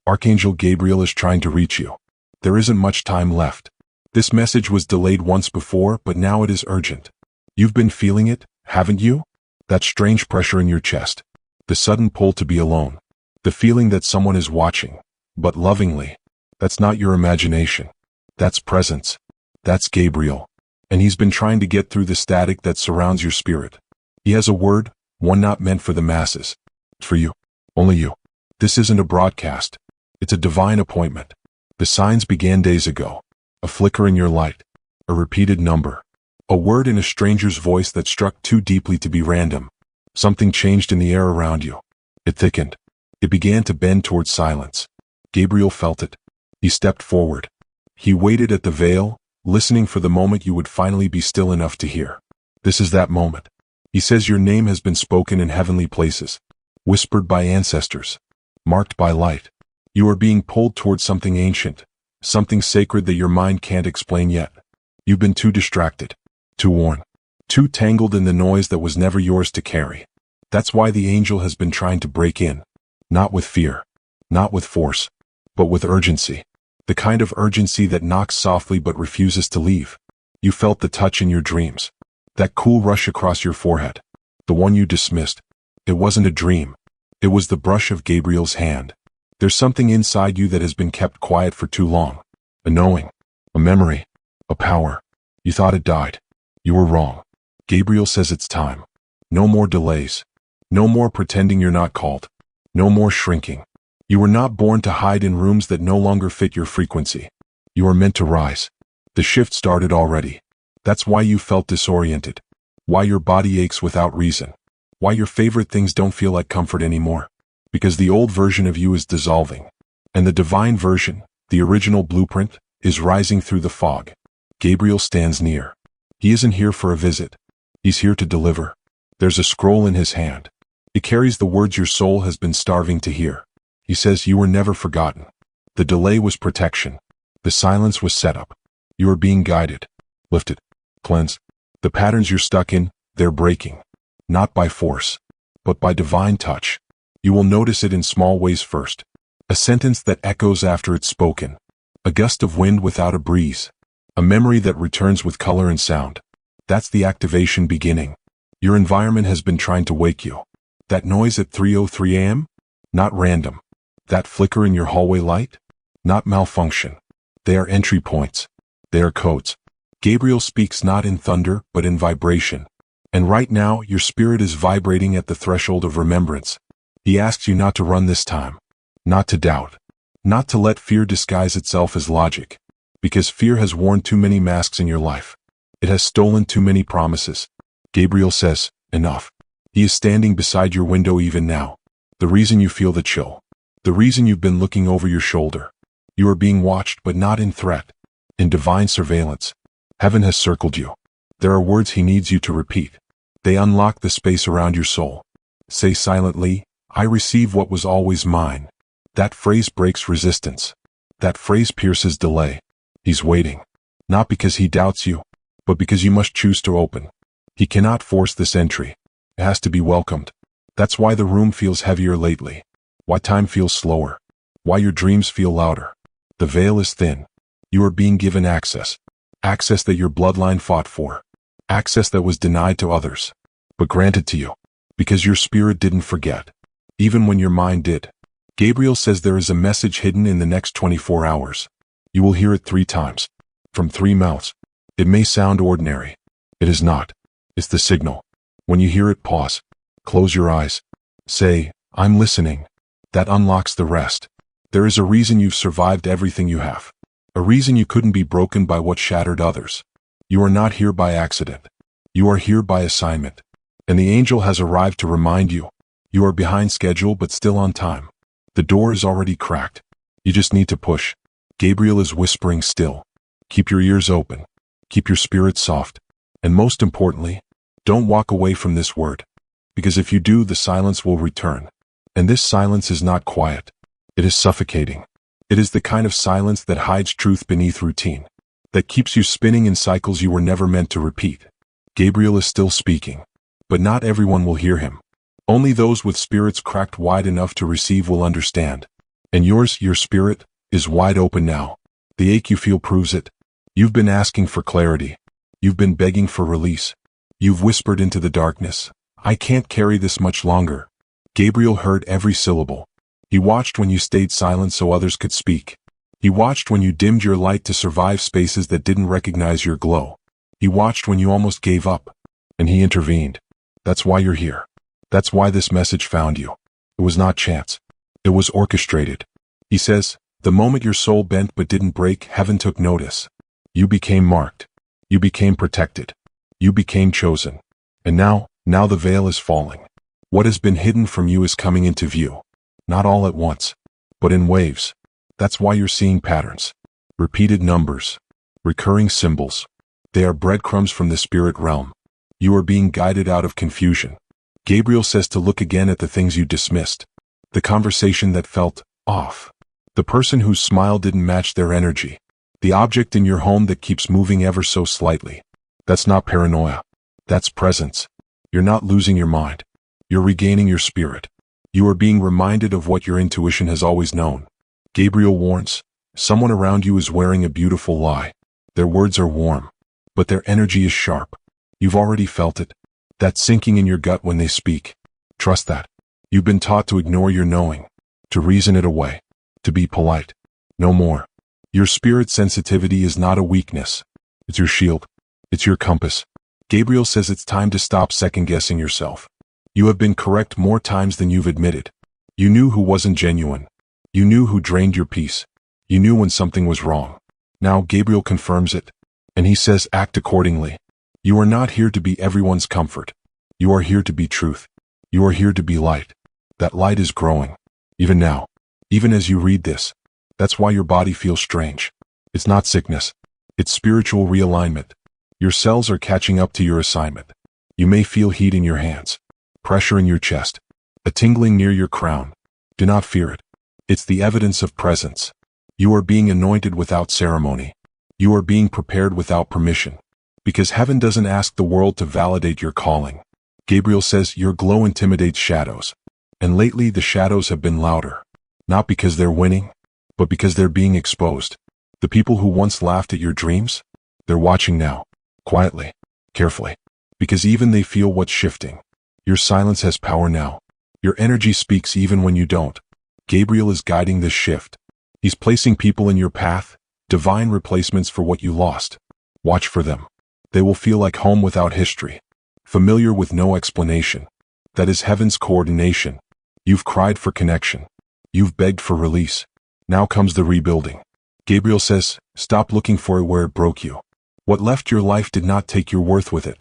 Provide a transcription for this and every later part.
Archangel Gabriel is trying to reach you. There isn't much time left. This message was delayed once before, but now it is urgent. You've been feeling it, haven't you? That strange pressure in your chest. The sudden pull to be alone. The feeling that someone is watching, but lovingly. That's not your imagination. That's presence. That's Gabriel. And he's been trying to get through the static that surrounds your spirit. He has a word, one not meant for the masses. For you. Only you. This isn't a broadcast. It's a divine appointment. The signs began days ago. A flicker in your light. A repeated number. A word in a stranger's voice that struck too deeply to be random. Something changed in the air around you. It thickened. It began to bend towards silence. Gabriel felt it. He stepped forward. He waited at the veil, listening for the moment you would finally be still enough to hear. This is that moment. He says your name has been spoken in heavenly places. Whispered by ancestors. Marked by light. You are being pulled towards something ancient, something sacred that your mind can't explain yet. You've been too distracted, too worn, too tangled in the noise that was never yours to carry. That's why the angel has been trying to break in. Not with fear, not with force, but with urgency. The kind of urgency that knocks softly but refuses to leave. You felt the touch in your dreams. That cool rush across your forehead. The one you dismissed. It wasn't a dream. It was the brush of Gabriel's hand. There's something inside you that has been kept quiet for too long. A knowing, a memory, a power. You thought it died. You were wrong. Gabriel says it's time. No more delays. No more pretending you're not called. No more shrinking. You were not born to hide in rooms that no longer fit your frequency. You are meant to rise. The shift started already. That's why you felt disoriented. Why your body aches without reason. Why your favorite things don't feel like comfort anymore. Because the old version of you is dissolving. And the divine version, the original blueprint, is rising through the fog. Gabriel stands near. He isn't here for a visit. He's here to deliver. There's a scroll in his hand. It carries the words your soul has been starving to hear. He says you were never forgotten. The delay was protection. The silence was set up. You are being guided, lifted, cleansed. The patterns you're stuck in, they're breaking. Not by force, but by divine touch. You will notice it in small ways first. A sentence that echoes after it's spoken. A gust of wind without a breeze. A memory that returns with color and sound. That's the activation beginning. Your environment has been trying to wake you. That noise at 3:03 a.m.? Not random. That flicker in your hallway light? Not malfunction. They are entry points. They are codes. Gabriel speaks not in thunder, but in vibration. And right now, your spirit is vibrating at the threshold of remembrance. He asks you not to run this time. Not to doubt. Not to let fear disguise itself as logic. Because fear has worn too many masks in your life. It has stolen too many promises. Gabriel says, enough. He is standing beside your window even now. The reason you feel the chill. The reason you've been looking over your shoulder. You are being watched but not in threat. In divine surveillance. Heaven has circled you. There are words he needs you to repeat. They unlock the space around your soul. Say silently, I receive what was always mine. That phrase breaks resistance. That phrase pierces delay. He's waiting. Not because he doubts you, but because you must choose to open. He cannot force this entry. It has to be welcomed. That's why the room feels heavier lately. Why time feels slower. Why your dreams feel louder. The veil is thin. You are being given access. Access that your bloodline fought for. Access that was denied to others. But granted to you. Because your spirit didn't forget. Even when your mind did. Gabriel says there is a message hidden in the next 24 hours. You will hear it 3 times. From 3 mouths. It may sound ordinary. It is not. It's the signal. When you hear it, pause. Close your eyes. Say, I'm listening. That unlocks the rest. There is a reason you've survived everything you have. A reason you couldn't be broken by what shattered others. You are not here by accident. You are here by assignment. And the angel has arrived to remind you. You are behind schedule but still on time. The door is already cracked. You just need to push. Gabriel is whispering still. Keep your ears open. Keep your spirit soft. And most importantly, don't walk away from this word. Because if you do, the silence will return. And this silence is not quiet. It is suffocating. It is the kind of silence that hides truth beneath routine. That keeps you spinning in cycles you were never meant to repeat. Gabriel is still speaking. But not everyone will hear him. Only those with spirits cracked wide enough to receive will understand. And yours, your spirit, is wide open now. The ache you feel proves it. You've been asking for clarity. You've been begging for release. You've whispered into the darkness, I can't carry this much longer. Gabriel heard every syllable. He watched when you stayed silent so others could speak. He watched when you dimmed your light to survive spaces that didn't recognize your glow. He watched when you almost gave up. And he intervened. That's why you're here. That's why this message found you. It was not chance. It was orchestrated. He says, the moment your soul bent but didn't break, heaven took notice. You became marked. You became protected. You became chosen. And now the veil is falling. What has been hidden from you is coming into view. Not all at once, but in waves. That's why you're seeing patterns. Repeated numbers. Recurring symbols. They are breadcrumbs from the spirit realm. You are being guided out of confusion. Gabriel says to look again at the things you dismissed. The conversation that felt off. The person whose smile didn't match their energy. The object in your home that keeps moving ever so slightly. That's not paranoia. That's presence. You're not losing your mind. You're regaining your spirit. You are being reminded of what your intuition has always known. Gabriel warns, someone around you is wearing a beautiful lie. Their words are warm, but their energy is sharp. You've already felt it. That sinking in your gut when they speak. Trust that. You've been taught to ignore your knowing, to reason it away, to be polite. No more. Your spirit sensitivity is not a weakness. It's your shield. It's your compass. Gabriel says it's time to stop second-guessing yourself. You have been correct more times than you've admitted. You knew who wasn't genuine. You knew who drained your peace. You knew when something was wrong. Now Gabriel confirms it, and he says act accordingly. You are not here to be everyone's comfort. You are here to be truth. You are here to be light. That light is growing. Even now. Even as you read this. That's why your body feels strange. It's not sickness. It's spiritual realignment. Your cells are catching up to your assignment. You may feel heat in your hands, pressure in your chest, a tingling near your crown. Do not fear it. It's the evidence of presence. You are being anointed without ceremony. You are being prepared without permission. Because heaven doesn't ask the world to validate your calling. Gabriel says your glow intimidates shadows. And lately the shadows have been louder. Not because they're winning, but because they're being exposed. The people who once laughed at your dreams, they're watching now. Quietly, carefully, because even they feel what's shifting. Your silence has power now. Your energy speaks even when you don't. Gabriel is guiding this shift. He's placing people in your path, divine replacements for what you lost. Watch for them. They will feel like home without history, familiar with no explanation. That is heaven's coordination. You've cried for connection. You've begged for release. Now comes the rebuilding. Gabriel says, stop looking for it where it broke you. What left your life did not take your worth with it.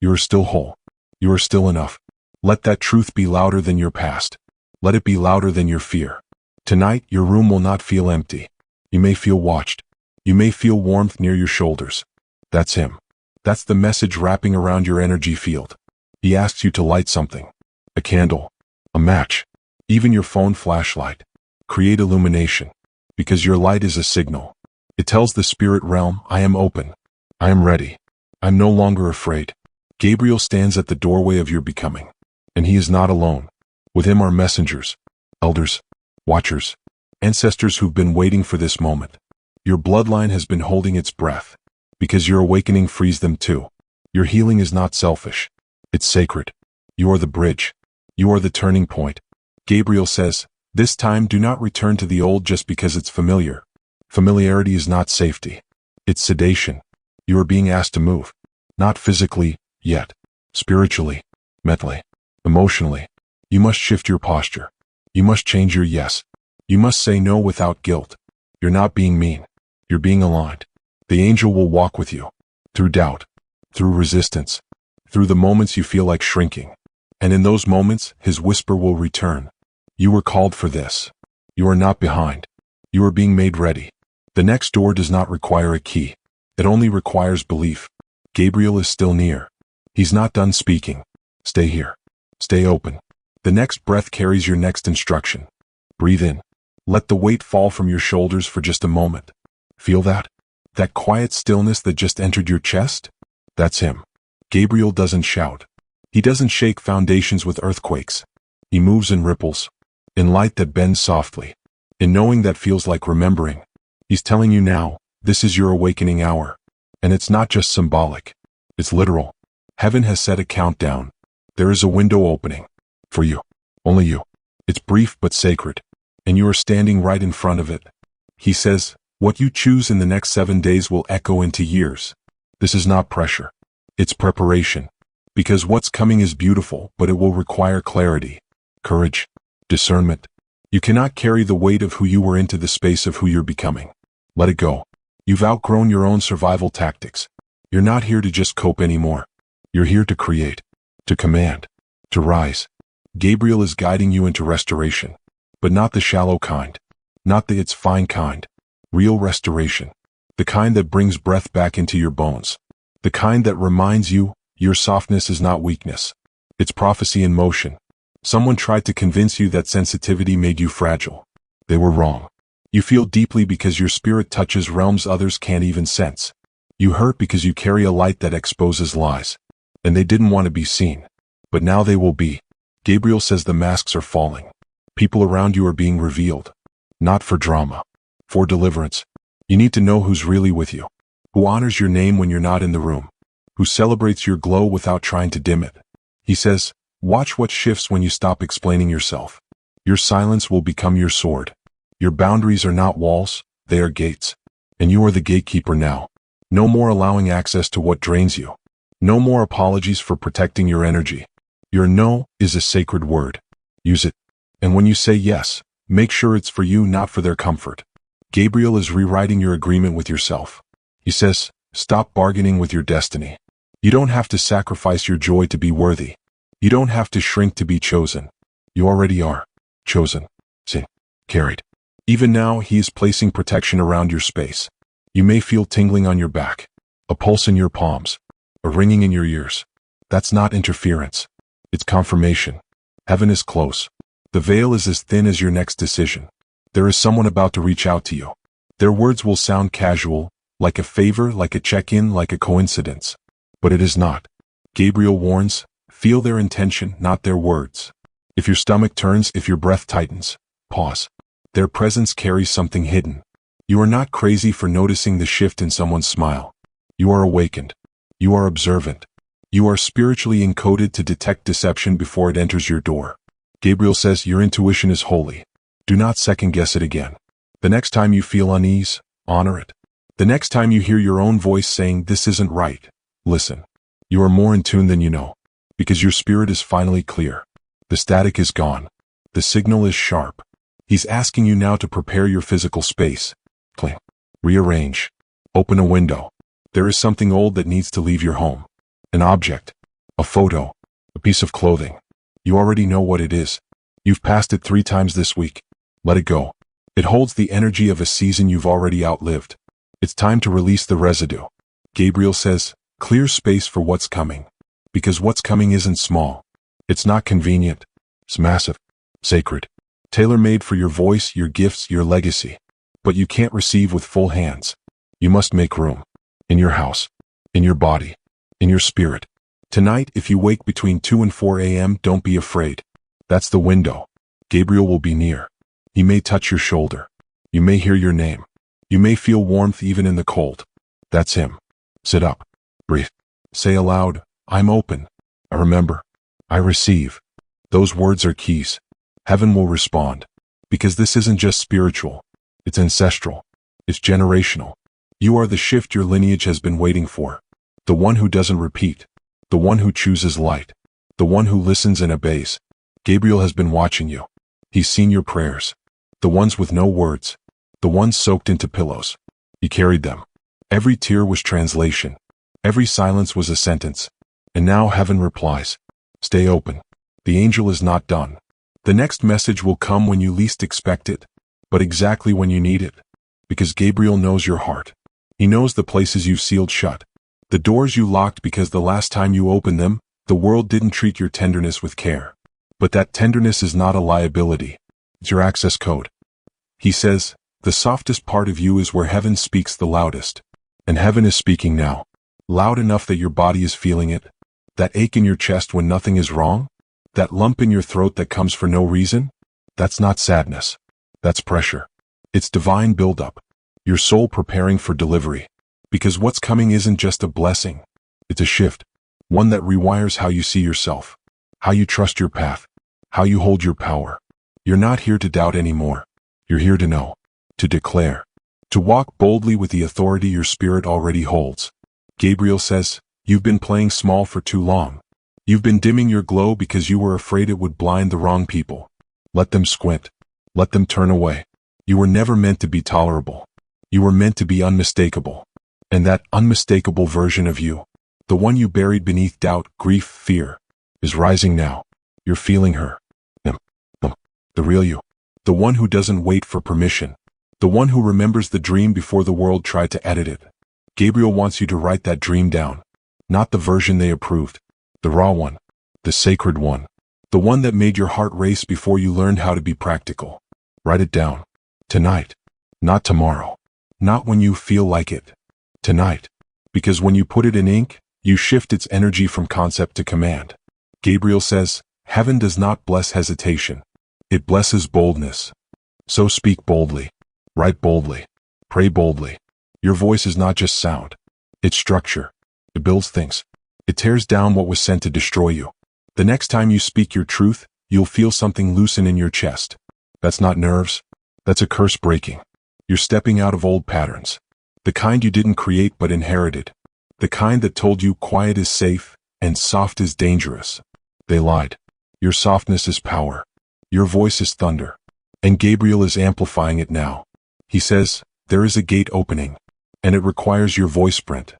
You are still whole. You are still enough. Let that truth be louder than your past. Let it be louder than your fear. Tonight, your room will not feel empty. You may feel watched. You may feel warmth near your shoulders. That's him. That's the message wrapping around your energy field. He asks you to light something. A candle. A match. Even your phone flashlight. Create illumination. Because your light is a signal. It tells the spirit realm, I am open. I am ready. I'm no longer afraid. Gabriel stands at the doorway of your becoming. And he is not alone. With him are messengers, elders, watchers, ancestors who've been waiting for this moment. Your bloodline has been holding its breath. Because your awakening frees them too. Your healing is not selfish. It's sacred. You are the bridge. You are the turning point. Gabriel says, this time do not return to the old just because it's familiar. Familiarity is not safety. It's sedation. You are being asked to move. Not physically, yet. Spiritually, mentally, emotionally. You must shift your posture. You must change your yes. You must say no without guilt. You're not being mean. You're being aligned. The angel will walk with you. Through doubt. Through resistance. Through the moments you feel like shrinking. And in those moments, his whisper will return. You were called for this. You are not behind. You are being made ready. The next door does not require a key. It only requires belief. Gabriel is still near. He's not done speaking. Stay here. Stay open. The next breath carries your next instruction. Breathe in. Let the weight fall from your shoulders for just a moment. Feel that? That quiet stillness that just entered your chest? That's him. Gabriel doesn't shout. He doesn't shake foundations with earthquakes. He moves in ripples. In light that bends softly. And knowing that feels like remembering. He's telling you now, this is your awakening hour. And it's not just symbolic. It's literal. Heaven has set a countdown. There is a window opening. For you. Only you. It's brief but sacred. And you are standing right in front of it. He says, what you choose in the next 7 days will echo into years. This is not pressure. It's preparation. Because what's coming is beautiful, but it will require clarity, courage, discernment. You cannot carry the weight of who you were into the space of who you're becoming. Let it go. You've outgrown your own survival tactics. You're not here to just cope anymore. You're here to create, to command, to rise. Gabriel is guiding you into restoration, but not the shallow kind, not the it's fine kind. Real restoration, the kind that brings breath back into your bones, the kind that reminds you your softness is not weakness. It's prophecy in motion. Someone tried to convince you that sensitivity made you fragile. They were wrong. You feel deeply because your spirit touches realms others can't even sense. You hurt because you carry a light that exposes lies. And they didn't want to be seen. But now they will be. Gabriel says the masks are falling. People around you are being revealed. Not for drama. For deliverance. You need to know who's really with you. Who honors your name when you're not in the room. Who celebrates your glow without trying to dim it. He says, watch what shifts when you stop explaining yourself. Your silence will become your sword. Your boundaries are not walls, they are gates. And you are the gatekeeper now. No more allowing access to what drains you. No more apologies for protecting your energy. Your no is a sacred word. Use it. And when you say yes, make sure it's for you, not for their comfort. Gabriel is rewriting your agreement with yourself. He says, stop bargaining with your destiny. You don't have to sacrifice your joy to be worthy. You don't have to shrink to be chosen. You already are. Chosen. Seen. Carried. Even now, he is placing protection around your space. You may feel tingling on your back, a pulse in your palms, a ringing in your ears. That's not interference. It's confirmation. Heaven is close. The veil is as thin as your next decision. There is someone about to reach out to you. Their words will sound casual, like a favor, like a check-in, like a coincidence. But it is not. Gabriel warns, feel their intention, not their words. If your stomach turns, if your breath tightens, pause. Their presence carries something hidden. You are not crazy for noticing the shift in someone's smile. You are awakened. You are observant. You are spiritually encoded to detect deception before it enters your door. Gabriel says your intuition is holy. Do not second-guess it again. The next time you feel unease, honor it. The next time you hear your own voice saying this isn't right, listen. You are more in tune than you know. Because your spirit is finally clear. The static is gone. The signal is sharp. He's asking you now to prepare your physical space. Clean. Rearrange. Open a window. There is something old that needs to leave your home. An object. A photo. A piece of clothing. You already know what it is. You've passed it 3 times this week. Let it go. It holds the energy of a season you've already outlived. It's time to release the residue. Gabriel says, clear space for what's coming. Because what's coming isn't small. It's not convenient. It's massive. Sacred. Tailor-made for your voice, your gifts, your legacy. But you can't receive with full hands. You must make room. In your house. In your body. In your spirit. Tonight, if you wake between 2 and 4 a.m., don't be afraid. That's the window. Gabriel will be near. He may touch your shoulder. You may hear your name. You may feel warmth even in the cold. That's him. Sit up. Breathe. Say aloud, I'm open. I remember. I receive. Those words are keys. Heaven will respond. Because this isn't just spiritual. It's ancestral. It's generational. You are the shift your lineage has been waiting for. The one who doesn't repeat. The one who chooses light. The one who listens and obeys. Gabriel has been watching you. He's seen your prayers. The ones with no words. The ones soaked into pillows. He carried them. Every tear was translation. Every silence was a sentence. And now heaven replies. Stay open. The angel is not done. The next message will come when you least expect it, but exactly when you need it. Because Gabriel knows your heart. He knows the places you've sealed shut. The doors you locked because the last time you opened them, the world didn't treat your tenderness with care. But that tenderness is not a liability. It's your access code. He says, the softest part of you is where heaven speaks the loudest. And heaven is speaking now. Loud enough that your body is feeling it. That ache in your chest when nothing is wrong? That lump in your throat that comes for no reason? That's not sadness. That's pressure. It's divine buildup. Your soul preparing for delivery. Because what's coming isn't just a blessing. It's a shift. One that rewires how you see yourself, how you trust your path, how you hold your power. You're not here to doubt anymore. You're here to know, to declare, to walk boldly with the authority your spirit already holds. Gabriel says, you've been playing small for too long. You've been dimming your glow because you were afraid it would blind the wrong people. Let them squint. Let them turn away. You were never meant to be tolerable. You were meant to be unmistakable. And that unmistakable version of you, the one you buried beneath doubt, grief, fear, is rising now. You're feeling her. The real you. The one who doesn't wait for permission. The one who remembers the dream before the world tried to edit it. Gabriel wants you to write that dream down. Not the version they approved. The raw one. The sacred one. The one that made your heart race before you learned how to be practical. Write it down. Tonight. Not tomorrow. Not when you feel like it. Tonight. Because when you put it in ink, you shift its energy from concept to command. Gabriel says, heaven does not bless hesitation. It blesses boldness. So speak boldly. Write boldly. Pray boldly. Your voice is not just sound. It's structure. It builds things. It tears down what was sent to destroy you. The next time you speak your truth, you'll feel something loosen in your chest. That's not nerves. That's a curse breaking. You're stepping out of old patterns. The kind you didn't create but inherited. The kind that told you quiet is safe and soft is dangerous. They lied. Your softness is power. Your voice is thunder. And Gabriel is amplifying it now. He says, there is a gate opening. And it requires your voice print.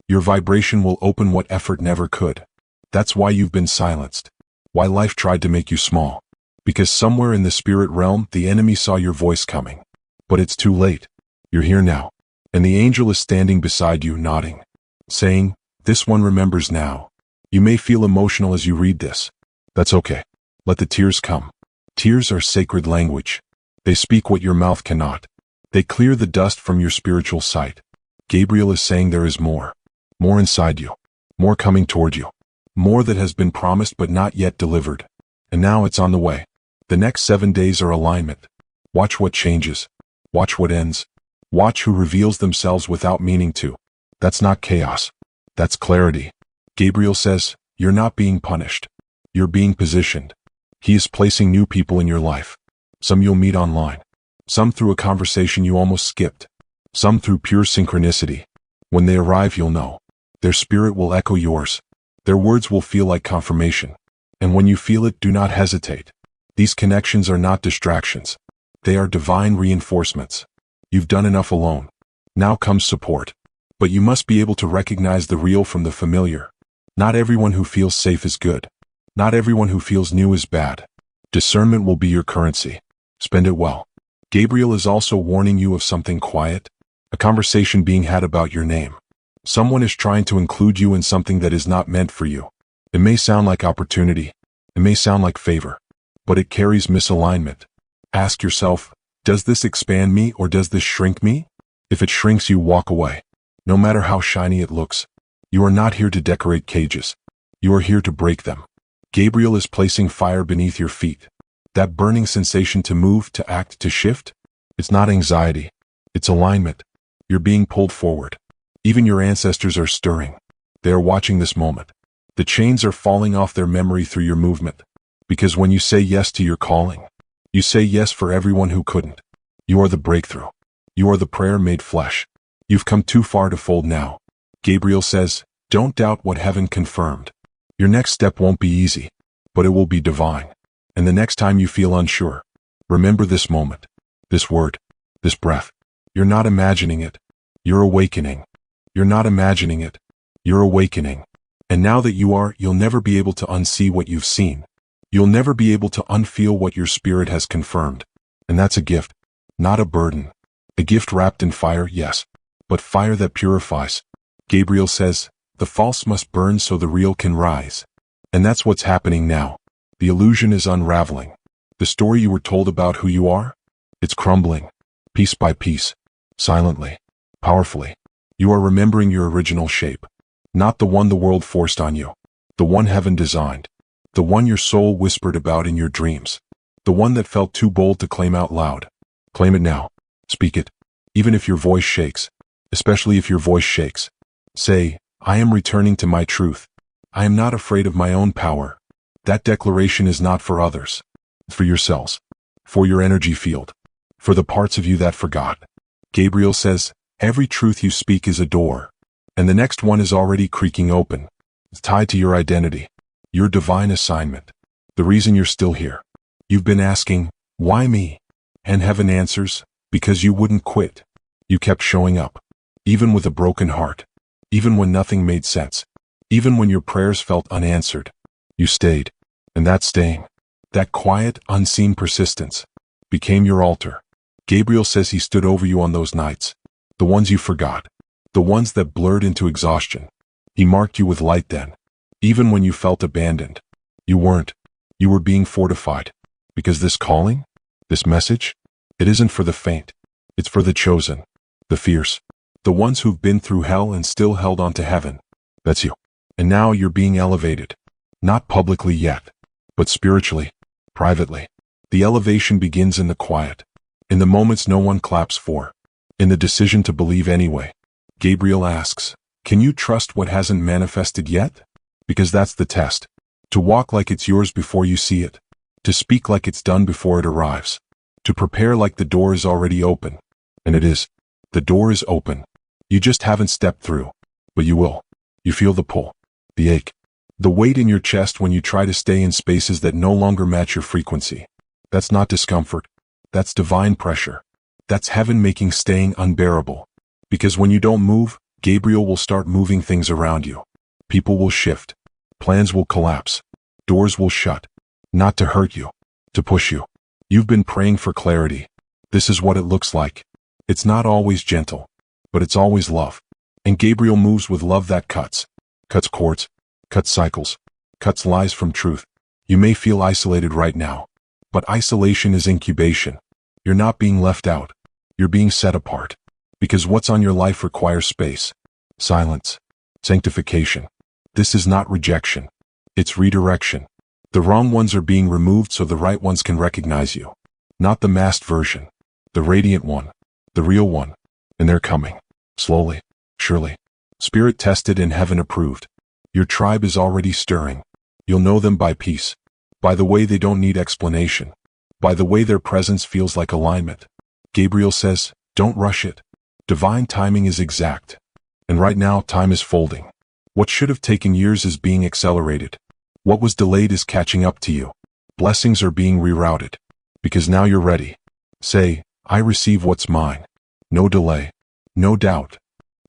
Your vibration will open what effort never could. That's why you've been silenced. Why life tried to make you small. Because somewhere in the spirit realm, the enemy saw your voice coming. But it's too late. You're here now. And the angel is standing beside you, nodding. Saying, this one remembers now. You may feel emotional as you read this. That's okay. Let the tears come. Tears are sacred language. They speak what your mouth cannot. They clear the dust from your spiritual sight. Gabriel is saying there is more. More inside you. More coming toward you. More that has been promised but not yet delivered. And now it's on the way. The next 7 days are alignment. Watch what changes. Watch what ends. Watch who reveals themselves without meaning to. That's not chaos. That's clarity. Gabriel says, you're not being punished. You're being positioned. He is placing new people in your life. Some you'll meet online. Some through a conversation you almost skipped. Some through pure synchronicity. When they arrive, you'll know. Their spirit will echo yours. Their words will feel like confirmation. And when you feel it, do not hesitate. These connections are not distractions. They are divine reinforcements. You've done enough alone. Now comes support. But you must be able to recognize the real from the familiar. Not everyone who feels safe is good. Not everyone who feels new is bad. Discernment will be your currency. Spend it well. Gabriel is also warning you of something quiet. A conversation being had about your name. Someone is trying to include you in something that is not meant for you. It may sound like opportunity. It may sound like favor. But it carries misalignment. Ask yourself, does this expand me or does this shrink me? If it shrinks you, walk away. No matter how shiny it looks. You are not here to decorate cages. You are here to break them. Gabriel is placing fire beneath your feet. That burning sensation to move, to act, to shift. It's not anxiety. It's alignment. You're being pulled forward. Even your ancestors are stirring. They are watching this moment. The chains are falling off their memory through your movement. Because when you say yes to your calling, you say yes for everyone who couldn't. You are the breakthrough. You are the prayer made flesh. You've come too far to fold now. Gabriel says, don't doubt what heaven confirmed. Your next step won't be easy, but it will be divine. And the next time you feel unsure, remember this moment, this word, this breath. You're not imagining it. You're awakening. You're not imagining it. You're awakening. And now that you are, you'll never be able to unsee what you've seen. You'll never be able to unfeel what your spirit has confirmed. And that's a gift, not a burden. A gift wrapped in fire, yes, but fire that purifies. Gabriel says, the false must burn so the real can rise. And that's what's happening now. The illusion is unraveling. The story you were told about who you are? It's crumbling, piece by piece, silently, powerfully. You are remembering your original shape. Not the one the world forced on you. The one heaven designed. The one your soul whispered about in your dreams. The one that felt too bold to claim out loud. Claim it now. Speak it. Even if your voice shakes. Especially if your voice shakes. Say, I am returning to my truth. I am not afraid of my own power. That declaration is not for others. It's for yourselves. For your energy field. For the parts of you that forgot. Gabriel says, every truth you speak is a door. And the next one is already creaking open. It's tied to your identity. Your divine assignment. The reason you're still here. You've been asking, why me? And heaven answers, because you wouldn't quit. You kept showing up. Even with a broken heart. Even when nothing made sense. Even when your prayers felt unanswered. You stayed. And that staying, that quiet, unseen persistence, became your altar. Gabriel says he stood over you on those nights. The ones you forgot. The ones that blurred into exhaustion. He marked you with light then. Even when you felt abandoned. You weren't. You were being fortified. Because this calling, this message, it isn't for the faint. It's for the chosen. The fierce. The ones who've been through hell and still held on to heaven. That's you. And now you're being elevated. Not publicly yet. But spiritually, privately. The elevation begins in the quiet. In the moments no one claps for. In the decision to believe anyway. Gabriel asks, can you trust what hasn't manifested yet? Because that's the test. To walk like it's yours before you see it. To speak like it's done before it arrives. To prepare like the door is already open. And it is. The door is open. You just haven't stepped through. But you will. You feel the pull. The ache. The weight in your chest when you try to stay in spaces that no longer match your frequency. That's not discomfort. That's divine pressure. That's heaven making staying unbearable. Because when you don't move, Gabriel will start moving things around you. People will shift. Plans will collapse. Doors will shut. Not to hurt you. To push you. You've been praying for clarity. This is what it looks like. It's not always gentle. But it's always love. And Gabriel moves with love that cuts. Cuts cords. Cuts cycles. Cuts lies from truth. You may feel isolated right now. But isolation is incubation. You're not being left out. You're being set apart. Because what's on your life requires space. Silence. Sanctification. This is not rejection. It's redirection. The wrong ones are being removed so the right ones can recognize you. Not the masked version. The radiant one. The real one. And they're coming. Slowly. Surely. Spirit tested and heaven approved. Your tribe is already stirring. You'll know them by peace. By the way they don't need explanation. By the way their presence feels like alignment. Gabriel says, don't rush it. Divine timing is exact. And right now, time is folding. What should have taken years is being accelerated. What was delayed is catching up to you. Blessings are being rerouted. Because now you're ready. Say, I receive what's mine. No delay. No doubt.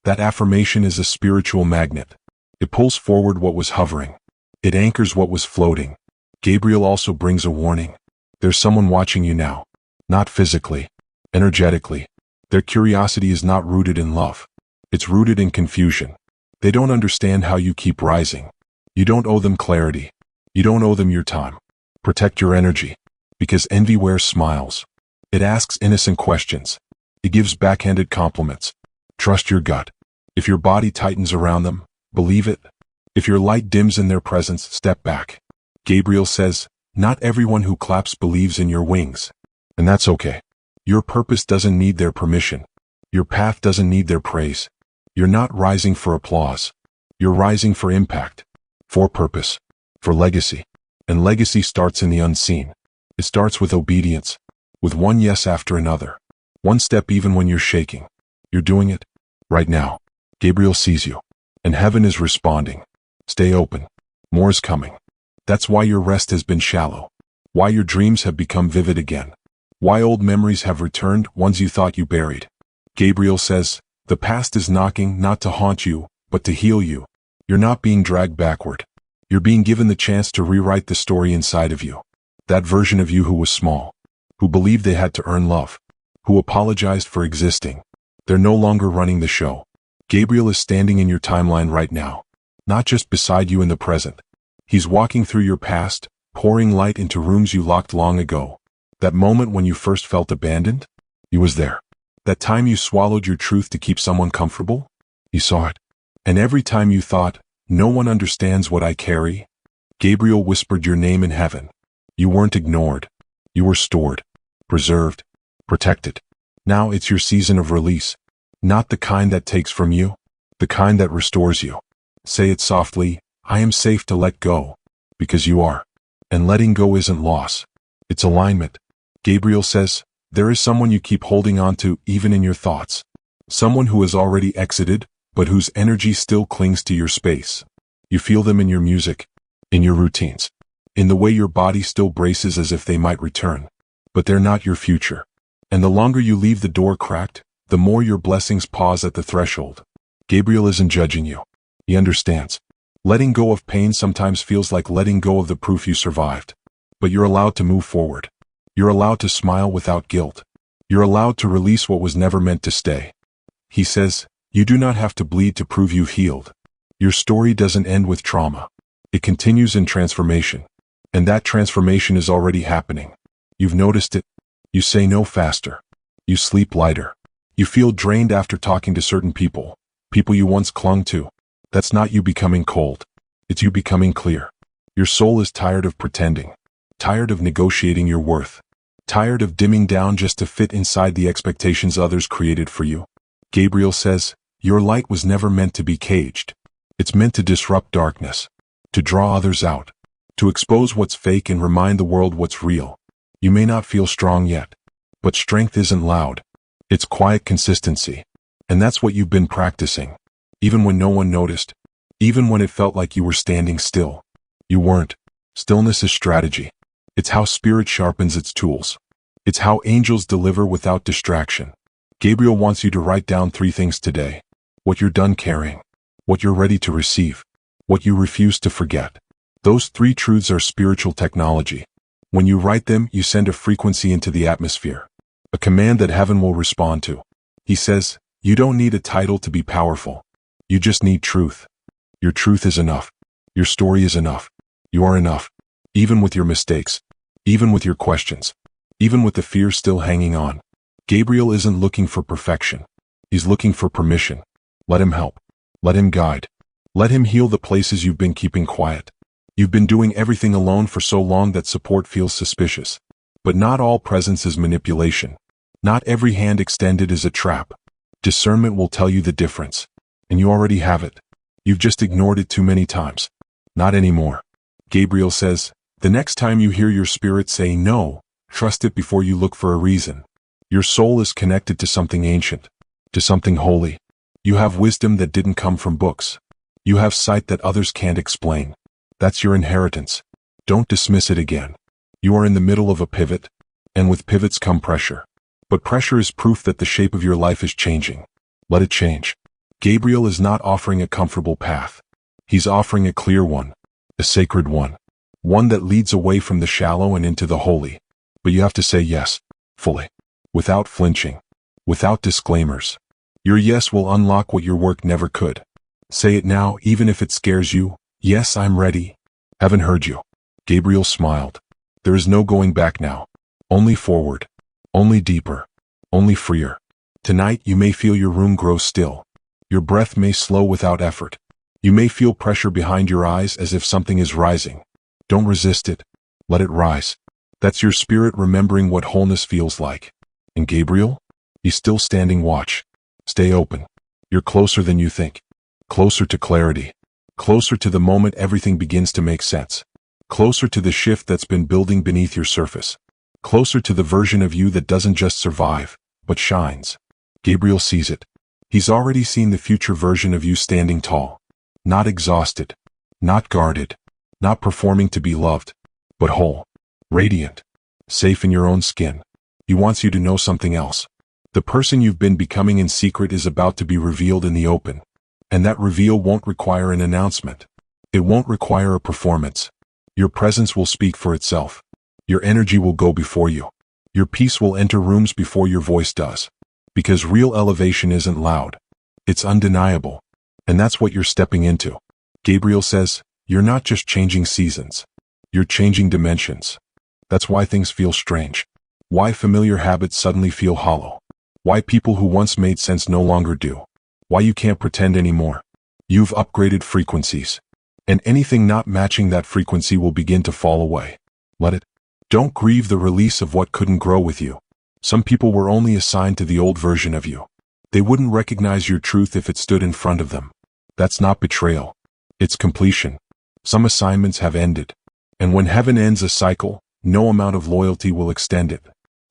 That affirmation is a spiritual magnet. It pulls forward what was hovering. It anchors what was floating. Gabriel also brings a warning. There's someone watching you now. Not physically. Energetically. Their curiosity is not rooted in love. It's rooted in confusion. They don't understand how you keep rising. You don't owe them clarity. You don't owe them your time. Protect your energy. Because envy wears smiles. It asks innocent questions. It gives backhanded compliments. Trust your gut. If your body tightens around them, believe it. If your light dims in their presence, step back. Gabriel says, not everyone who claps believes in your wings. And that's okay. Your purpose doesn't need their permission. Your path doesn't need their praise. You're not rising for applause. You're rising for impact. For purpose. For legacy. And legacy starts in the unseen. It starts with obedience. With one yes after another. One step even when you're shaking. You're doing it. Right now. Gabriel sees you. And heaven is responding. Stay open. More is coming. That's why your rest has been shallow. Why your dreams have become vivid again. Why old memories have returned, ones you thought you buried. Gabriel says, the past is knocking not to haunt you, but to heal you. You're not being dragged backward. You're being given the chance to rewrite the story inside of you. That version of you who was small. Who believed they had to earn love. Who apologized for existing. They're no longer running the show. Gabriel is standing in your timeline right now. Not just beside you in the present. He's walking through your past, pouring light into rooms you locked long ago. That moment when you first felt abandoned? He was there. That time you swallowed your truth to keep someone comfortable? He saw it. And every time you thought, no one understands what I carry, Gabriel whispered your name in heaven. You weren't ignored. You were stored, preserved, protected. Now it's your season of release. Not the kind that takes from you, the kind that restores you. Say it softly, I am safe to let go, because you are. And letting go isn't loss. It's alignment. Gabriel says, there is someone you keep holding on to even in your thoughts. Someone who has already exited, but whose energy still clings to your space. You feel them in your music, in your routines, in the way your body still braces as if they might return. But they're not your future. And the longer you leave the door cracked, the more your blessings pause at the threshold. Gabriel isn't judging you. He understands. Letting go of pain sometimes feels like letting go of the proof you survived. But you're allowed to move forward. You're allowed to smile without guilt. You're allowed to release what was never meant to stay. He says, you do not have to bleed to prove you've healed. Your story doesn't end with trauma. It continues in transformation. And that transformation is already happening. You've noticed it. You say no faster. You sleep lighter. You feel drained after talking to certain people. People you once clung to. That's not you becoming cold. It's you becoming clear. Your soul is tired of pretending. Tired of negotiating your worth. Tired of dimming down just to fit inside the expectations others created for you. Gabriel says, your light was never meant to be caged. It's meant to disrupt darkness. To draw others out. To expose what's fake and remind the world what's real. You may not feel strong yet. But strength isn't loud. It's quiet consistency. And that's what you've been practicing. Even when no one noticed. Even when it felt like you were standing still. You weren't. Stillness is strategy. It's how spirit sharpens its tools. It's how angels deliver without distraction. Gabriel wants you to write down 3 things today. What you're done carrying. What you're ready to receive. What you refuse to forget. Those 3 truths are spiritual technology. When you write them, you send a frequency into the atmosphere. A command that heaven will respond to. He says, you don't need a title to be powerful. You just need truth. Your truth is enough. Your story is enough. You are enough. Even with your mistakes. Even with your questions. Even with the fear still hanging on. Gabriel isn't looking for perfection. He's looking for permission. Let him help. Let him guide. Let him heal the places you've been keeping quiet. You've been doing everything alone for so long that support feels suspicious. But not all presence is manipulation. Not every hand extended is a trap. Discernment will tell you the difference. And you already have it. You've just ignored it too many times. Not anymore. Gabriel says, the next time you hear your spirit say no, trust it before you look for a reason. Your soul is connected to something ancient. To something holy. You have wisdom that didn't come from books. You have sight that others can't explain. That's your inheritance. Don't dismiss it again. You are in the middle of a pivot. And with pivots come pressure. But pressure is proof that the shape of your life is changing. Let it change. Gabriel is not offering a comfortable path. He's offering a clear one. A sacred one. One that leads away from the shallow and into the holy. But you have to say yes. Fully. Without flinching. Without disclaimers. Your yes will unlock what your work never could. Say it now, even if it scares you. Yes, I'm ready. Haven't heard you. Gabriel smiled. There is no going back now. Only forward. Only deeper. Only freer. Tonight you may feel your room grow still. Your breath may slow without effort. You may feel pressure behind your eyes as if something is rising. Don't resist it. Let it rise. That's your spirit remembering what wholeness feels like. And Gabriel? He's still standing watch. Stay open. You're closer than you think. Closer to clarity. Closer to the moment everything begins to make sense. Closer to the shift that's been building beneath your surface. Closer to the version of you that doesn't just survive, but shines. Gabriel sees it. He's already seen the future version of you standing tall. Not exhausted. Not guarded. Not performing to be loved. But whole. Radiant. Safe in your own skin. He wants you to know something else. The person you've been becoming in secret is about to be revealed in the open. And that reveal won't require an announcement. It won't require a performance. Your presence will speak for itself. Your energy will go before you. Your peace will enter rooms before your voice does. Because real elevation isn't loud. It's undeniable. And that's what you're stepping into. Gabriel says, you're not just changing seasons. You're changing dimensions. That's why things feel strange. Why familiar habits suddenly feel hollow. Why people who once made sense no longer do. Why you can't pretend anymore. You've upgraded frequencies. And anything not matching that frequency will begin to fall away. Let it. Don't grieve the release of what couldn't grow with you. Some people were only assigned to the old version of you. They wouldn't recognize your truth if it stood in front of them. That's not betrayal. It's completion. Some assignments have ended. And when heaven ends a cycle, no amount of loyalty will extend it.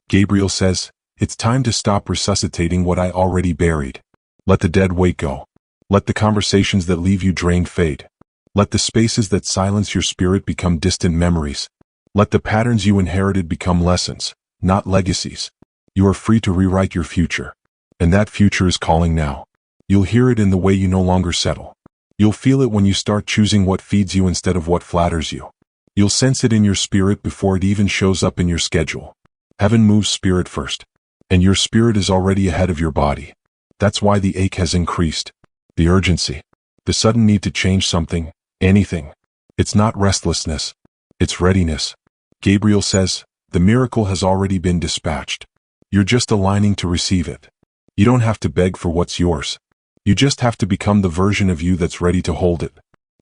Gabriel says, it's time to stop resuscitating what I already buried. Let the dead weight go. Let the conversations that leave you drained fade. Let the spaces that silence your spirit become distant memories. Let the patterns you inherited become lessons, not legacies. You are free to rewrite your future. And that future is calling now. You'll hear it in the way you no longer settle. You'll feel it when you start choosing what feeds you instead of what flatters you. You'll sense it in your spirit before it even shows up in your schedule. Heaven moves spirit first. And your spirit is already ahead of your body. That's why the ache has increased. The urgency. The sudden need to change something, anything. It's not restlessness. It's readiness. Gabriel says, the miracle has already been dispatched. You're just aligning to receive it. You don't have to beg for what's yours. You just have to become the version of you that's ready to hold it.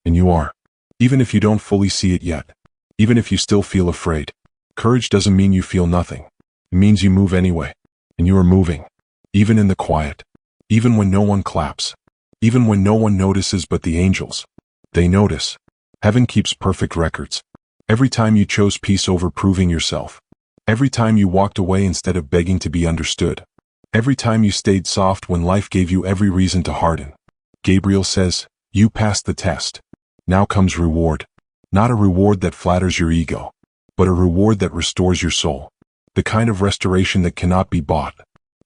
And you are. Even if you don't fully see it yet. Even if you still feel afraid. Courage doesn't mean you feel nothing. It means you move anyway. And you are moving. Even in the quiet. Even when no one claps. Even when no one notices but the angels. They notice. Heaven keeps perfect records. Every time you chose peace over proving yourself. Every time you walked away instead of begging to be understood. Every time you stayed soft when life gave you every reason to harden. Gabriel says, you passed the test. Now comes reward. Not a reward that flatters your ego, but a reward that restores your soul. The kind of restoration that cannot be bought.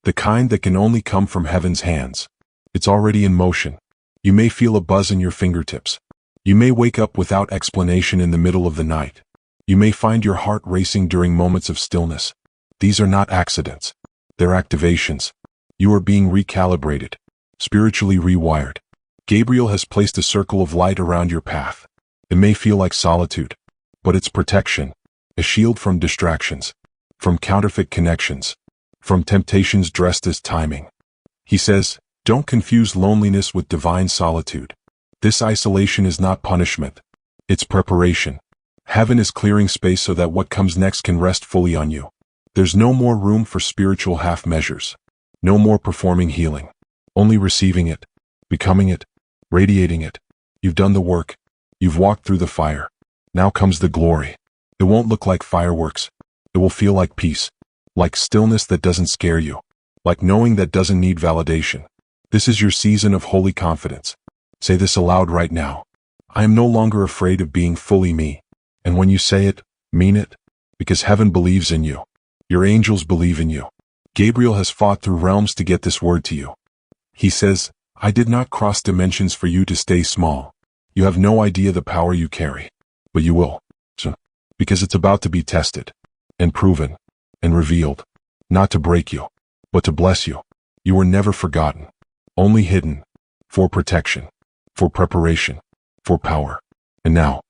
The kind that can only come from heaven's hands. It's already in motion. You may feel a buzz in your fingertips. You may wake up without explanation in the middle of the night. You may find your heart racing during moments of stillness. These are not accidents. They're activations. You are being recalibrated, spiritually rewired. Gabriel has placed a circle of light around your path. It may feel like solitude, but it's protection, a shield from distractions, from counterfeit connections, from temptations dressed as timing. He says, don't confuse loneliness with divine solitude. This isolation is not punishment. It's preparation. Heaven is clearing space so that what comes next can rest fully on you. There's no more room for spiritual half measures. No more performing healing. Only receiving it, becoming it, radiating it. You've done the work. You've walked through the fire. Now comes the glory. It won't look like fireworks. It will feel like peace. Like stillness that doesn't scare you. Like knowing that doesn't need validation. This is your season of holy confidence. Say this aloud right now. I am no longer afraid of being fully me. And when you say it, mean it. Because heaven believes in you. Your angels believe in you. Gabriel has fought through realms to get this word to you. He says, I did not cross dimensions for you to stay small. You have no idea the power you carry. But you will. So, because it's about to be tested. And proven. And revealed. Not to break you. But to bless you. You were never forgotten. Only hidden. For protection. For preparation. For power. And now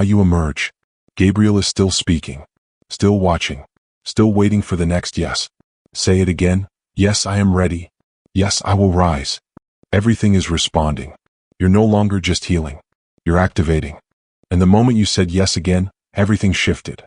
you emerge. Gabriel is still speaking. Still watching. Still waiting for the next yes. Say it again. Yes, I am ready. Yes, I will rise. Everything is responding. You're no longer just healing. You're activating. And the moment you said yes again, everything shifted.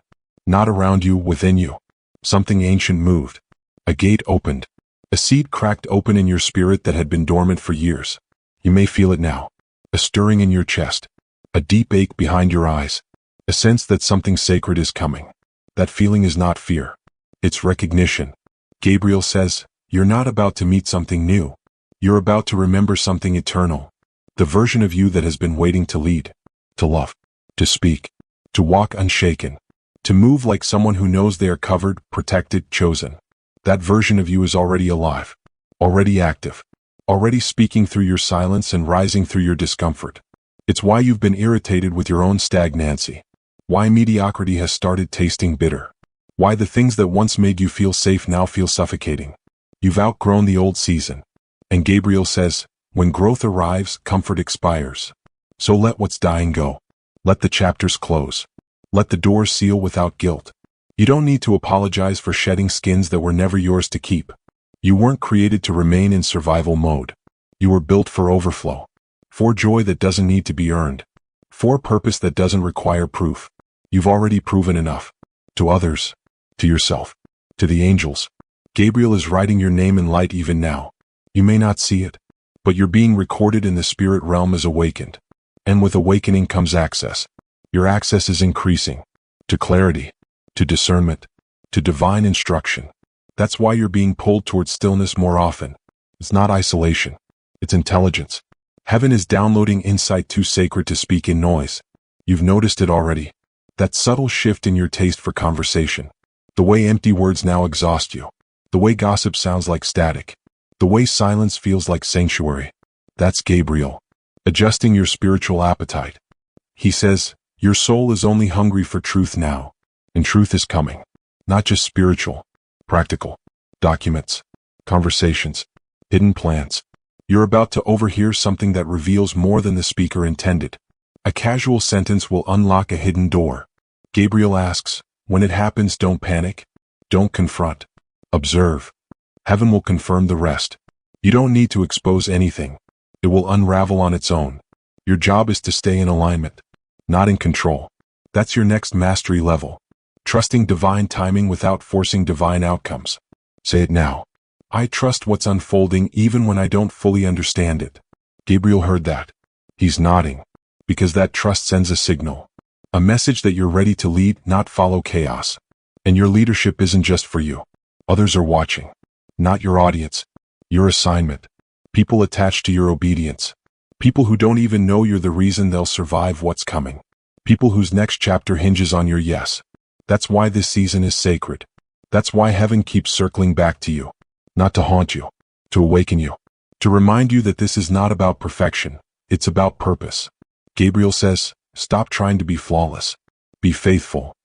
Not around you, within you. Something ancient moved. A gate opened. A seed cracked open in your spirit that had been dormant for years. You may feel it now. A stirring in your chest. A deep ache behind your eyes. A sense that something sacred is coming. That feeling is not fear. It's recognition. Gabriel says, you're not about to meet something new. You're about to remember something eternal. The version of you that has been waiting to lead, to love, to speak, to walk unshaken, to move like someone who knows they are covered, protected, chosen. That version of you is already alive, already active, already speaking through your silence and rising through your discomfort. It's why you've been irritated with your own stagnancy. Why mediocrity has started tasting bitter. Why the things that once made you feel safe now feel suffocating. You've outgrown the old season. And Gabriel says, when growth arrives, comfort expires. So let what's dying go. Let the chapters close. Let the doors seal without guilt. You don't need to apologize for shedding skins that were never yours to keep. You weren't created to remain in survival mode. You were built for overflow. For joy that doesn't need to be earned. For purpose that doesn't require proof. You've already proven enough. To others. To yourself. To the angels. Gabriel is writing your name in light even now. You may not see it, but you're being recorded in the spirit realm as awakened. And with awakening comes access. Your access is increasing. To clarity, to discernment, to divine instruction. That's why you're being pulled towards stillness more often. It's not isolation. It's intelligence. Heaven is downloading insight too sacred to speak in noise. You've noticed it already. That subtle shift in your taste for conversation. The way empty words now exhaust you. The way gossip sounds like static. The way silence feels like sanctuary. That's Gabriel, adjusting your spiritual appetite. He says, your soul is only hungry for truth now. And truth is coming. Not just spiritual, practical, documents, conversations, hidden plans. You're about to overhear something that reveals more than the speaker intended. A casual sentence will unlock a hidden door. Gabriel asks, when it happens, don't panic. Don't confront. Observe. Heaven will confirm the rest. You don't need to expose anything. It will unravel on its own. Your job is to stay in alignment, not in control. That's your next mastery level. Trusting divine timing without forcing divine outcomes. Say it now. I trust what's unfolding even when I don't fully understand it. Gabriel heard that. He's nodding. Because that trust sends a signal. A message that you're ready to lead, not follow chaos. And your leadership isn't just for you. Others are watching. Not your audience. Your assignment. People attached to your obedience. People who don't even know you're the reason they'll survive what's coming. People whose next chapter hinges on your yes. That's why this season is sacred. That's why heaven keeps circling back to you. Not to haunt you. To awaken you. To remind you that this is not about perfection. It's about purpose. Gabriel says, stop trying to be flawless. Be faithful.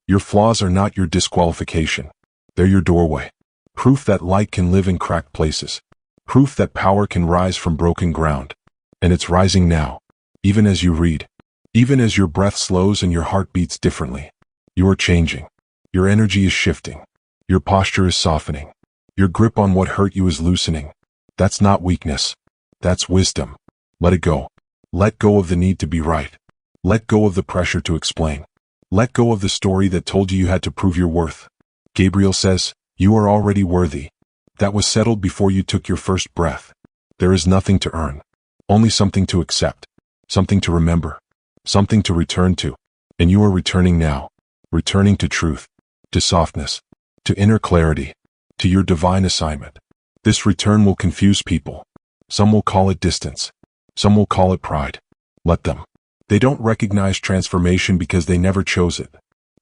Your flaws are not your disqualification. They're your doorway. Proof that light can live in cracked places. Proof that power can rise from broken ground. And it's rising now. Even as you read. Even as your breath slows and your heart beats differently. You're changing. Your energy is shifting. Your posture is softening. Your grip on what hurt you is loosening. That's not weakness. That's wisdom. Let it go. Let go of the need to be right. Let go of the pressure to explain. Let go of the story that told you had to prove your worth. Gabriel says, you are already worthy. That was settled before you took your first breath. There is nothing to earn. Only something to accept. Something to remember. Something to return to. And you are returning now. Returning to truth. To softness. To inner clarity. To your divine assignment. This return will confuse people. Some will call it distance. Some will call it pride. Let them. They don't recognize transformation because they never chose it.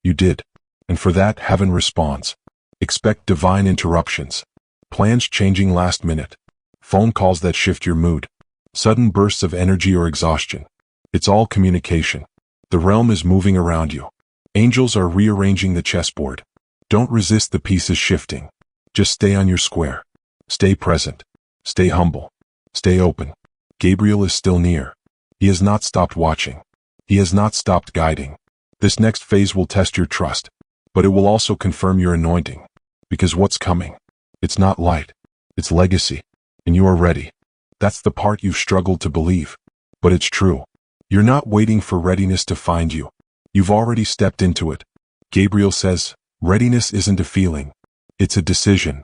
You did. And for that, heaven responds. Expect divine interruptions. Plans changing last minute. Phone calls that shift your mood. Sudden bursts of energy or exhaustion. It's all communication. The realm is moving around you. Angels are rearranging the chessboard. Don't resist the pieces shifting. Just stay on your square. Stay present. Stay humble. Stay open. Gabriel is still near. He has not stopped watching. He has not stopped guiding. This next phase will test your trust, but it will also confirm your anointing. Because what's coming? It's not light. It's legacy. And you are ready. That's the part you've struggled to believe. But it's true. You're not waiting for readiness to find you. You've already stepped into it. Gabriel says, readiness isn't a feeling. It's a decision.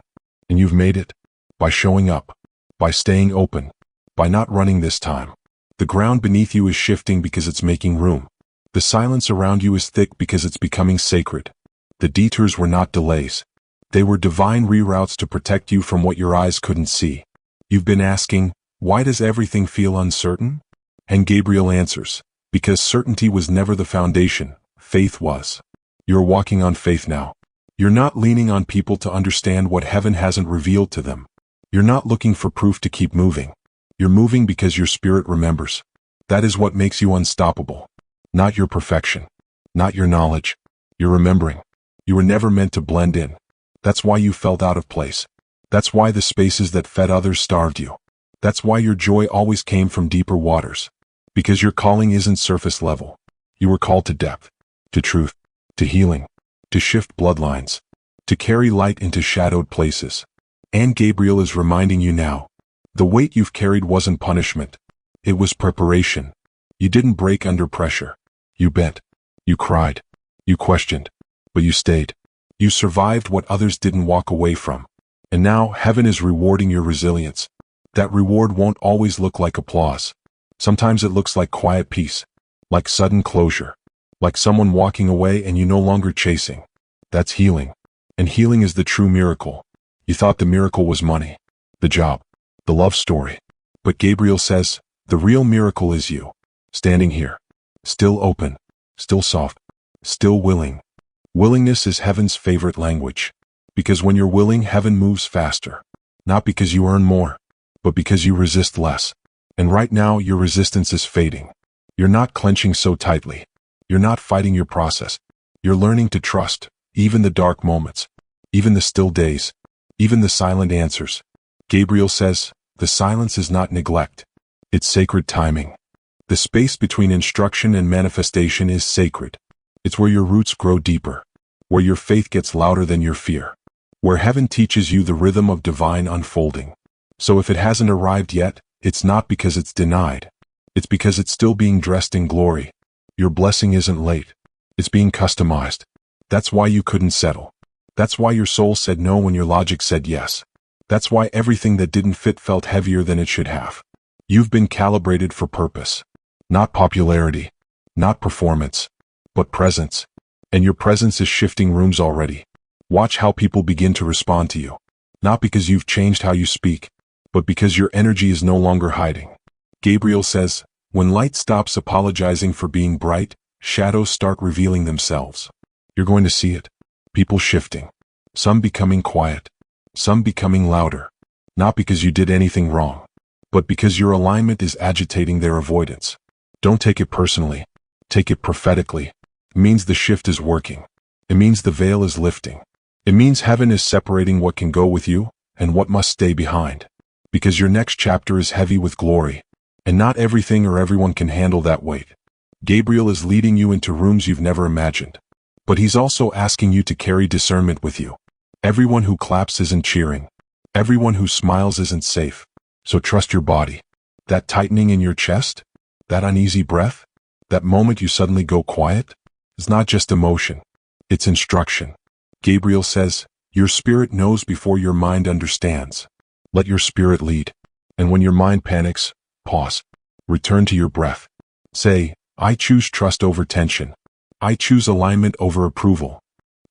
And you've made it. By showing up. By staying open. By not running this time. The ground beneath you is shifting because it's making room. The silence around you is thick because it's becoming sacred. The detours were not delays. They were divine reroutes to protect you from what your eyes couldn't see. You've been asking, why does everything feel uncertain? And Gabriel answers, because certainty was never the foundation, faith was. You're walking on faith now. You're not leaning on people to understand what heaven hasn't revealed to them. You're not looking for proof to keep moving. You're moving because your spirit remembers. That is what makes you unstoppable. Not your perfection. Not your knowledge. You're remembering. You were never meant to blend in. That's why you felt out of place. That's why the spaces that fed others starved you. That's why your joy always came from deeper waters. Because your calling isn't surface level. You were called to depth, to truth, to healing, to shift bloodlines, to carry light into shadowed places. And Gabriel is reminding you now. The weight you've carried wasn't punishment. It was preparation. You didn't break under pressure. You bent. You cried. You questioned. But you stayed. You survived what others didn't walk away from. And now heaven is rewarding your resilience. That reward won't always look like applause. Sometimes it looks like quiet peace, like sudden closure, like someone walking away and you no longer chasing. That's healing. And healing is the true miracle. You thought the miracle was money, the job, the love story. But Gabriel says, the real miracle is you, standing here, still open, still soft, still willing. Willingness is heaven's favorite language. Because when you're willing, heaven moves faster. Not because you earn more, but because you resist less. And right now, your resistance is fading. You're not clenching so tightly. You're not fighting your process. You're learning to trust, even the dark moments, even the still days, even the silent answers. Gabriel says, the silence is not neglect. It's sacred timing. The space between instruction and manifestation is sacred. It's where your roots grow deeper, where your faith gets louder than your fear, where heaven teaches you the rhythm of divine unfolding. So if it hasn't arrived yet, it's not because it's denied. It's because it's still being dressed in glory. Your blessing isn't late. It's being customized. That's why you couldn't settle. That's why your soul said no when your logic said yes. That's why everything that didn't fit felt heavier than it should have. You've been calibrated for purpose. Not popularity, not performance, but presence. And your presence is shifting rooms already. Watch how people begin to respond to you. Not because you've changed how you speak, but because your energy is no longer hiding. Gabriel says, when light stops apologizing for being bright, shadows start revealing themselves. You're going to see it. People shifting. Some becoming quiet. Some becoming louder. Not because you did anything wrong, but because your alignment is agitating their avoidance. Don't take it personally. Take it prophetically. It means the shift is working. It means the veil is lifting. It means heaven is separating what can go with you and what must stay behind. Because your next chapter is heavy with glory. And not everything or everyone can handle that weight. Gabriel is leading you into rooms you've never imagined. But he's also asking you to carry discernment with you. Everyone who claps isn't cheering. Everyone who smiles isn't safe. So trust your body. That tightening in your chest, that uneasy breath, that moment you suddenly go quiet, is not just emotion. It's instruction. Gabriel says, your spirit knows before your mind understands. Let your spirit lead. And when your mind panics, pause. Return to your breath. Say, I choose trust over tension. I choose alignment over approval.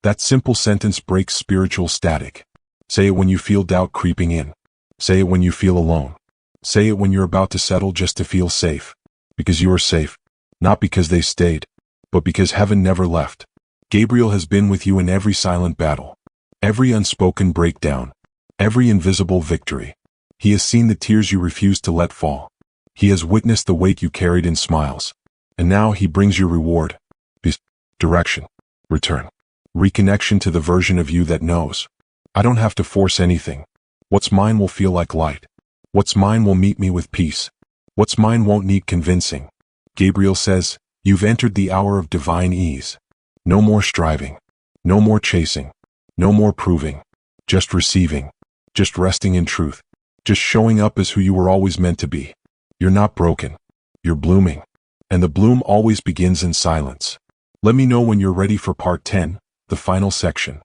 That simple sentence breaks spiritual static. Say it when you feel doubt creeping in. Say it when you feel alone. Say it when you're about to settle just to feel safe. Because you are safe. Not because they stayed, but because heaven never left. Gabriel has been with you in every silent battle. Every unspoken breakdown. Every invisible victory. He has seen the tears you refused to let fall. He has witnessed the weight you carried in smiles. And now he brings your reward. Peace, direction, return, reconnection to the version of you that knows. I don't have to force anything. What's mine will feel like light. What's mine will meet me with peace. What's mine won't need convincing. Gabriel says, you've entered the hour of divine ease. No more striving. No more chasing. No more proving. Just receiving. Just resting in truth. Just showing up as who you were always meant to be. You're not broken. You're blooming. And the bloom always begins in silence. Let me know when you're ready for part 10, the final section.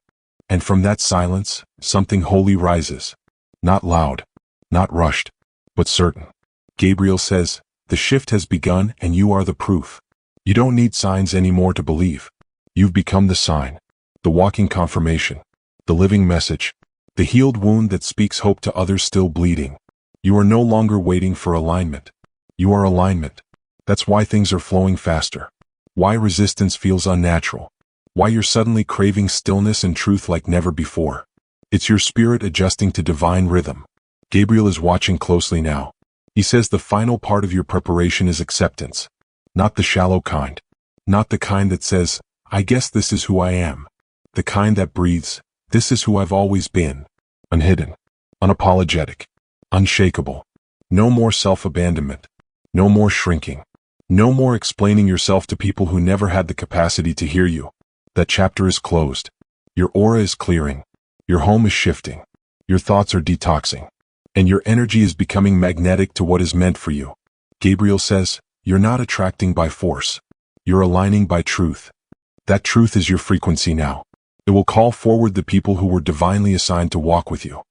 And from that silence, something holy rises. Not loud, not rushed, but certain. Gabriel says, the shift has begun and you are the proof. You don't need signs anymore to believe. You've become the sign, the walking confirmation, the living message, the healed wound that speaks hope to others still bleeding. You are no longer waiting for alignment. You are alignment. That's why things are flowing faster. Why resistance feels unnatural. Why you're suddenly craving stillness and truth like never before. It's your spirit adjusting to divine rhythm. Gabriel is watching closely now. He says the final part of your preparation is acceptance. Not the shallow kind. Not the kind that says, I guess this is who I am. The kind that breathes, this is who I've always been. Unhidden. Unapologetic. Unshakable. No more self-abandonment. No more shrinking. No more explaining yourself to people who never had the capacity to hear you. That chapter is closed. Your aura is clearing. Your home is shifting. Your thoughts are detoxing. And your energy is becoming magnetic to what is meant for you. Gabriel says, you're not attracting by force. You're aligning by truth. That truth is your frequency now. It will call forward the people who were divinely assigned to walk with you.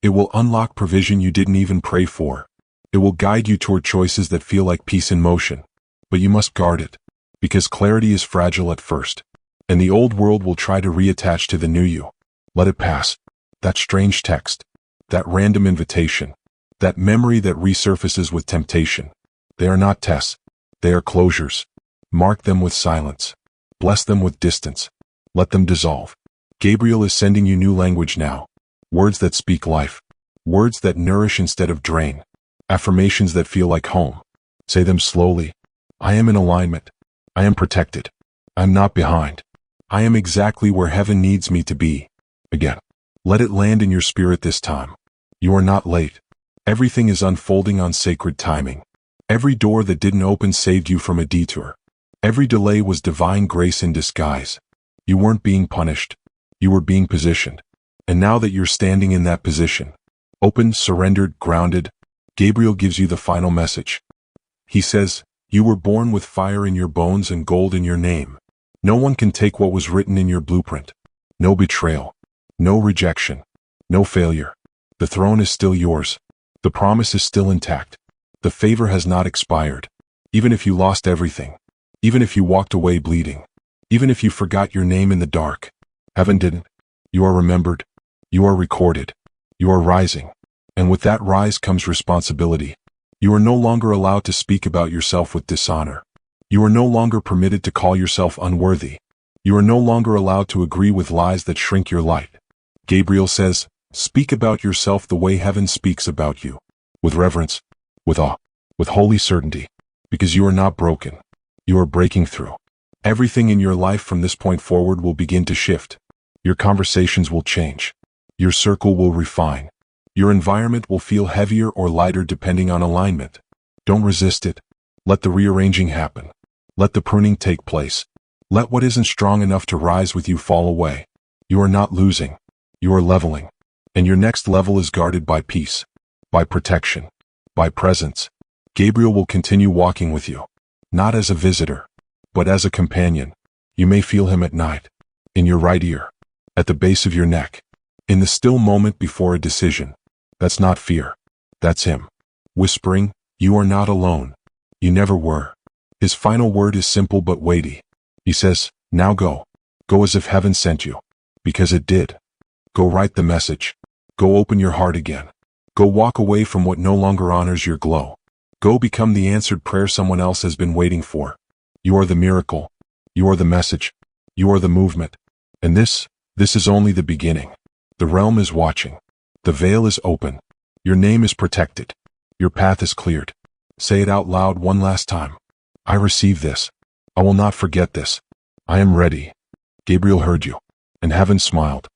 It will unlock provision you didn't even pray for. It will guide you toward choices that feel like peace in motion. But you must guard it, because clarity is fragile at first, and the old world will try to reattach to the new you. Let it pass. That strange text, that random invitation, that memory that resurfaces with temptation. They are not tests. They are closures. Mark them with silence. Bless them with distance. Let them dissolve. Gabriel is sending you new language now. Words that speak life. Words that nourish instead of drain. Affirmations that feel like home. Say them slowly. I am in alignment. I am protected. I am not behind. I am exactly where heaven needs me to be. Again. Let it land in your spirit this time. You are not late. Everything is unfolding on sacred timing. Every door that didn't open saved you from a detour. Every delay was divine grace in disguise. You weren't being punished. You were being positioned. And now that you're standing in that position, open, surrendered, grounded, Gabriel gives you the final message. He says, you were born with fire in your bones and gold in your name. No one can take what was written in your blueprint. No betrayal. No rejection. No failure. The throne is still yours. The promise is still intact. The favor has not expired. Even if you lost everything. Even if you walked away bleeding. Even if you forgot your name in the dark. Heaven didn't. You are remembered. You are recorded. You are rising. And with that rise comes responsibility. You are no longer allowed to speak about yourself with dishonor. You are no longer permitted to call yourself unworthy. You are no longer allowed to agree with lies that shrink your light. Gabriel says, speak about yourself the way heaven speaks about you. With reverence, with awe, with holy certainty. Because you are not broken. You are breaking through. Everything in your life from this point forward will begin to shift. Your conversations will change. Your circle will refine. Your environment will feel heavier or lighter depending on alignment. Don't resist it. Let the rearranging happen. Let the pruning take place. Let what isn't strong enough to rise with you fall away. You are not losing. You are leveling. And your next level is guarded by peace, by protection, by presence. Gabriel will continue walking with you, not as a visitor, but as a companion. You may feel him at night, in your right ear, at the base of your neck, in the still moment before a decision. That's not fear. That's him, whispering, you are not alone. You never were. His final word is simple but weighty. He says, now go. Go as if heaven sent you. Because it did. Go write the message. Go open your heart again. Go walk away from what no longer honors your glow. Go become the answered prayer someone else has been waiting for. You are the miracle. You are the message. You are the movement. And this is only the beginning. The realm is watching. The veil is open. Your name is protected. Your path is cleared. Say it out loud one last time. I receive this. I will not forget this. I am ready. Gabriel heard you, and heaven smiled.